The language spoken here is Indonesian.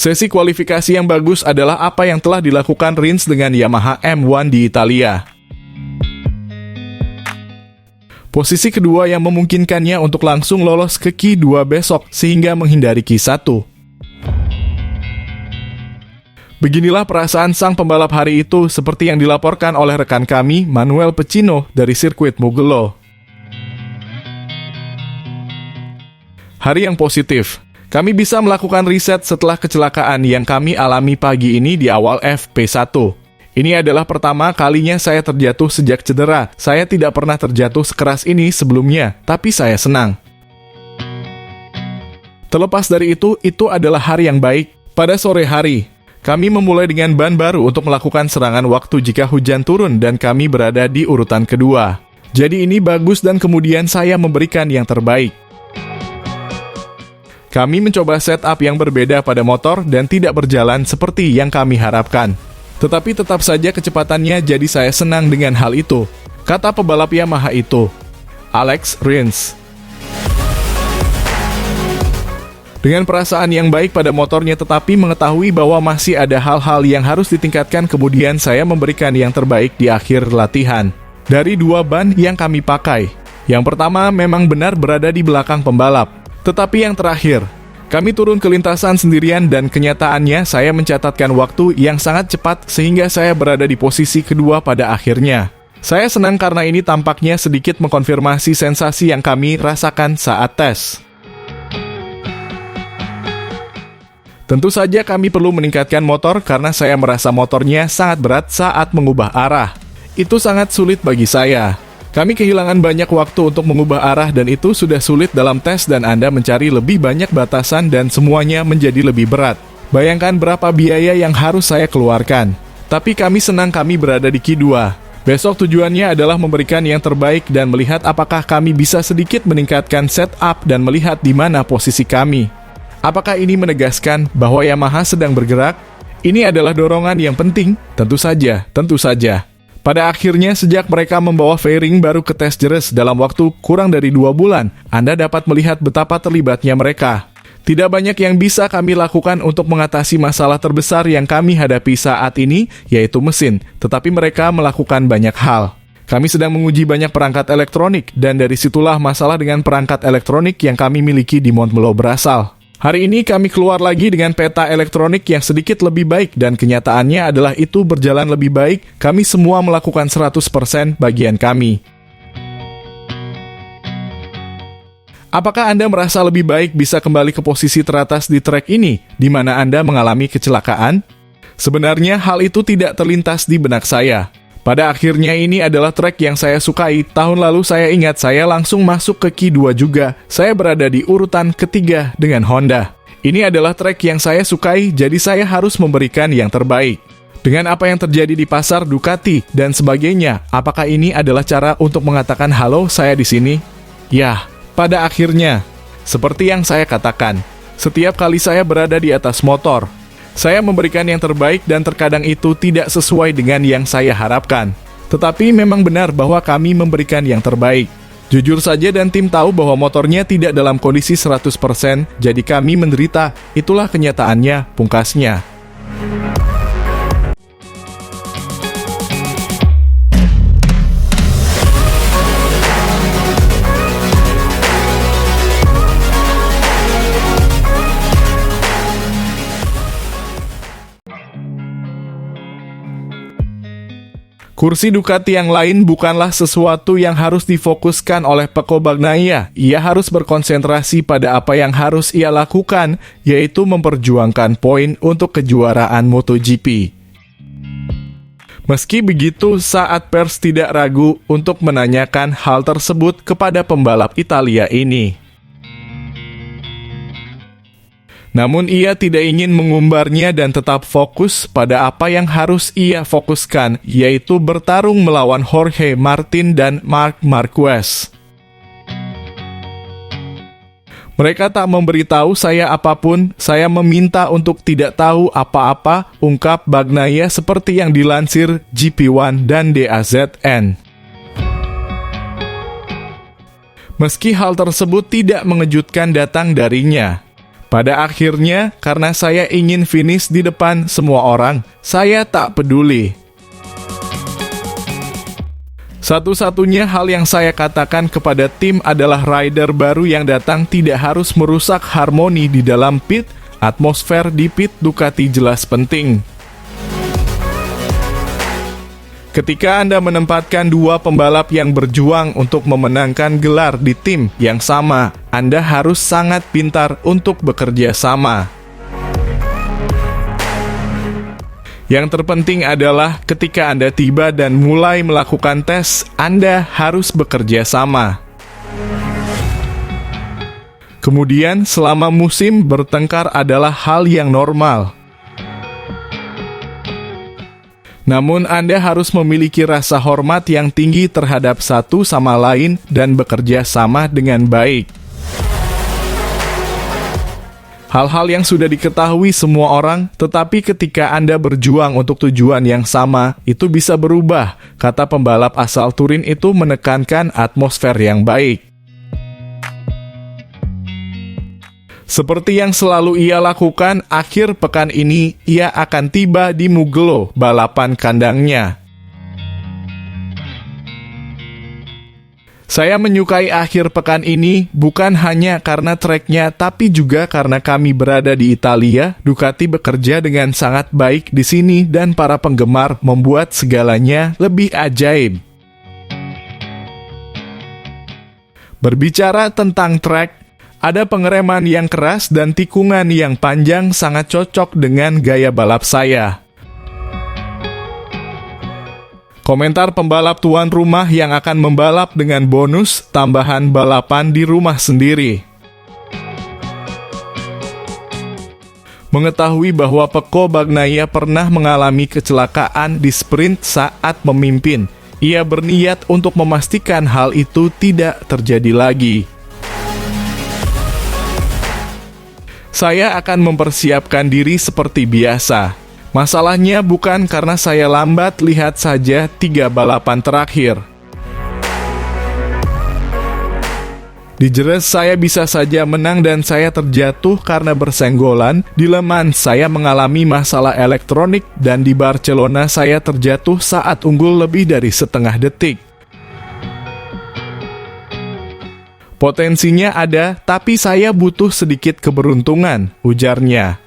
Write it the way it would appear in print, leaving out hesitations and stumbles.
Sesi kualifikasi yang bagus adalah apa yang telah dilakukan Rins dengan Yamaha M1 di Italia. Posisi kedua yang memungkinkannya untuk langsung lolos ke Q2 besok sehingga menghindari Q1. Beginilah perasaan sang pembalap hari itu seperti yang dilaporkan oleh rekan kami Manuel Pecino dari sirkuit Mugello. Hari yang positif. Kami bisa melakukan riset setelah kecelakaan yang kami alami pagi ini di awal FP1. Ini adalah pertama kalinya saya terjatuh sejak cedera. Saya tidak pernah terjatuh sekeras ini sebelumnya, tapi saya senang. Terlepas dari itu adalah hari yang baik. Pada sore hari, kami memulai dengan ban baru untuk melakukan serangan waktu jika hujan turun dan kami berada di urutan kedua. Jadi ini bagus dan kemudian saya memberikan yang terbaik. Kami mencoba setup yang berbeda pada motor dan tidak berjalan seperti yang kami harapkan. Tetapi tetap saja kecepatannya, jadi saya senang dengan hal itu, kata pebalap Yamaha itu, Alex Rins. Dengan perasaan yang baik pada motornya tetapi mengetahui bahwa masih ada hal-hal yang harus ditingkatkan, kemudian saya memberikan yang terbaik di akhir latihan. Dari dua ban yang kami pakai, yang pertama memang benar berada di belakang pembalap. Tetapi yang terakhir, kami turun ke lintasan sendirian dan kenyataannya saya mencatatkan waktu yang sangat cepat sehingga saya berada di posisi kedua pada akhirnya. Saya senang karena ini tampaknya sedikit mengkonfirmasi sensasi yang kami rasakan saat tes. Tentu saja kami perlu meningkatkan motor karena saya merasa motornya sangat berat saat mengubah arah. Itu sangat sulit bagi saya. Kami kehilangan banyak waktu untuk mengubah arah dan itu sudah sulit dalam tes dan Anda mencari lebih banyak batasan dan semuanya menjadi lebih berat. Bayangkan berapa biaya yang harus saya keluarkan. Tapi kami senang kami berada di Q2. Besok tujuannya adalah memberikan yang terbaik dan melihat apakah kami bisa sedikit meningkatkan setup dan melihat di mana posisi kami. Apakah ini menegaskan bahwa Yamaha sedang bergerak? Ini adalah dorongan yang penting, tentu saja. Pada akhirnya, sejak mereka membawa fairing baru ke tes jeres dalam waktu kurang dari 2 bulan, Anda dapat melihat betapa terlibatnya mereka. Tidak banyak yang bisa kami lakukan untuk mengatasi masalah terbesar yang kami hadapi saat ini, yaitu mesin, tetapi mereka melakukan banyak hal. Kami sedang menguji banyak perangkat elektronik, dan dari situlah masalah dengan perangkat elektronik yang kami miliki di Montmello berasal. Hari ini kami keluar lagi dengan peta elektronik yang sedikit lebih baik dan kenyataannya adalah itu berjalan lebih baik. Kami semua melakukan 100% bagian kami. Apakah Anda merasa lebih baik bisa kembali ke posisi teratas di trek ini, di mana Anda mengalami kecelakaan? Sebenarnya hal itu tidak terlintas di benak saya. Pada akhirnya ini adalah trek yang saya sukai. Tahun lalu saya ingat saya langsung masuk ke Q2 juga. Saya berada di urutan ketiga dengan Honda. Ini adalah trek yang saya sukai, jadi saya harus memberikan yang terbaik. Dengan apa yang terjadi di pasar Ducati dan sebagainya, apakah ini adalah cara untuk mengatakan halo saya di sini? Ya, pada akhirnya, seperti yang saya katakan, setiap kali saya berada di atas motor, saya memberikan yang terbaik dan terkadang itu tidak sesuai dengan yang saya harapkan. Tetapi memang benar bahwa kami memberikan yang terbaik. Jujur saja dan tim tahu bahwa motornya tidak dalam kondisi 100%, jadi kami menderita. Itulah kenyataannya, pungkasnya. Kursi Ducati yang lain bukanlah sesuatu yang harus difokuskan oleh Pecco Bagnaia. Ia harus berkonsentrasi pada apa yang harus ia lakukan, yaitu memperjuangkan poin untuk kejuaraan MotoGP. Meski begitu, saat pers tidak ragu untuk menanyakan hal tersebut kepada pembalap Italia ini. Namun ia tidak ingin mengumbarnya dan tetap fokus pada apa yang harus ia fokuskan, yaitu bertarung melawan Jorge Martin dan Marc Marquez. Mereka tak memberitahu saya apapun, saya meminta untuk tidak tahu apa-apa, ungkap Bagnaia seperti yang dilansir GP1 dan DAZN. Meski hal tersebut tidak mengejutkan datang darinya. Pada akhirnya, karena saya ingin finish di depan semua orang, saya tak peduli. Satu-satunya hal yang saya katakan kepada tim adalah rider baru yang datang tidak harus merusak harmoni di dalam pit. Atmosfer di pit Ducati jelas penting. Ketika Anda menempatkan dua pembalap yang berjuang untuk memenangkan gelar di tim yang sama, Anda harus sangat pintar untuk bekerja sama. Yang terpenting adalah ketika Anda tiba dan mulai melakukan tes, Anda harus bekerja sama. Kemudian, selama musim, bertengkar adalah hal yang normal. Namun, Anda harus memiliki rasa hormat yang tinggi terhadap satu sama lain dan bekerja sama dengan baik. Hal-hal yang sudah diketahui semua orang, tetapi ketika Anda berjuang untuk tujuan yang sama, itu bisa berubah, kata pembalap asal Turin itu menekankan atmosfer yang baik. Seperti yang selalu ia lakukan, akhir pekan ini ia akan tiba di Mugello, balapan kandangnya. Saya menyukai akhir pekan ini bukan hanya karena treknya, tapi juga karena kami berada di Italia. Ducati bekerja dengan sangat baik di sini dan para penggemar membuat segalanya lebih ajaib. Berbicara tentang trek, ada pengereman yang keras dan tikungan yang panjang sangat cocok dengan gaya balap saya. Komentar pembalap tuan rumah yang akan membalap dengan bonus tambahan balapan di rumah sendiri. Mengetahui bahwa Pecco Bagnaia pernah mengalami kecelakaan di sprint saat memimpin, ia berniat untuk memastikan hal itu tidak terjadi lagi. Saya akan mempersiapkan diri seperti biasa. Masalahnya bukan karena saya lambat, lihat saja 3 balapan terakhir. Di Jerez saya bisa saja menang dan saya terjatuh karena bersenggolan. Di Le Mans saya mengalami masalah elektronik dan di Barcelona saya terjatuh saat unggul lebih dari setengah detik. Potensinya ada, tapi saya butuh sedikit keberuntungan, ujarnya.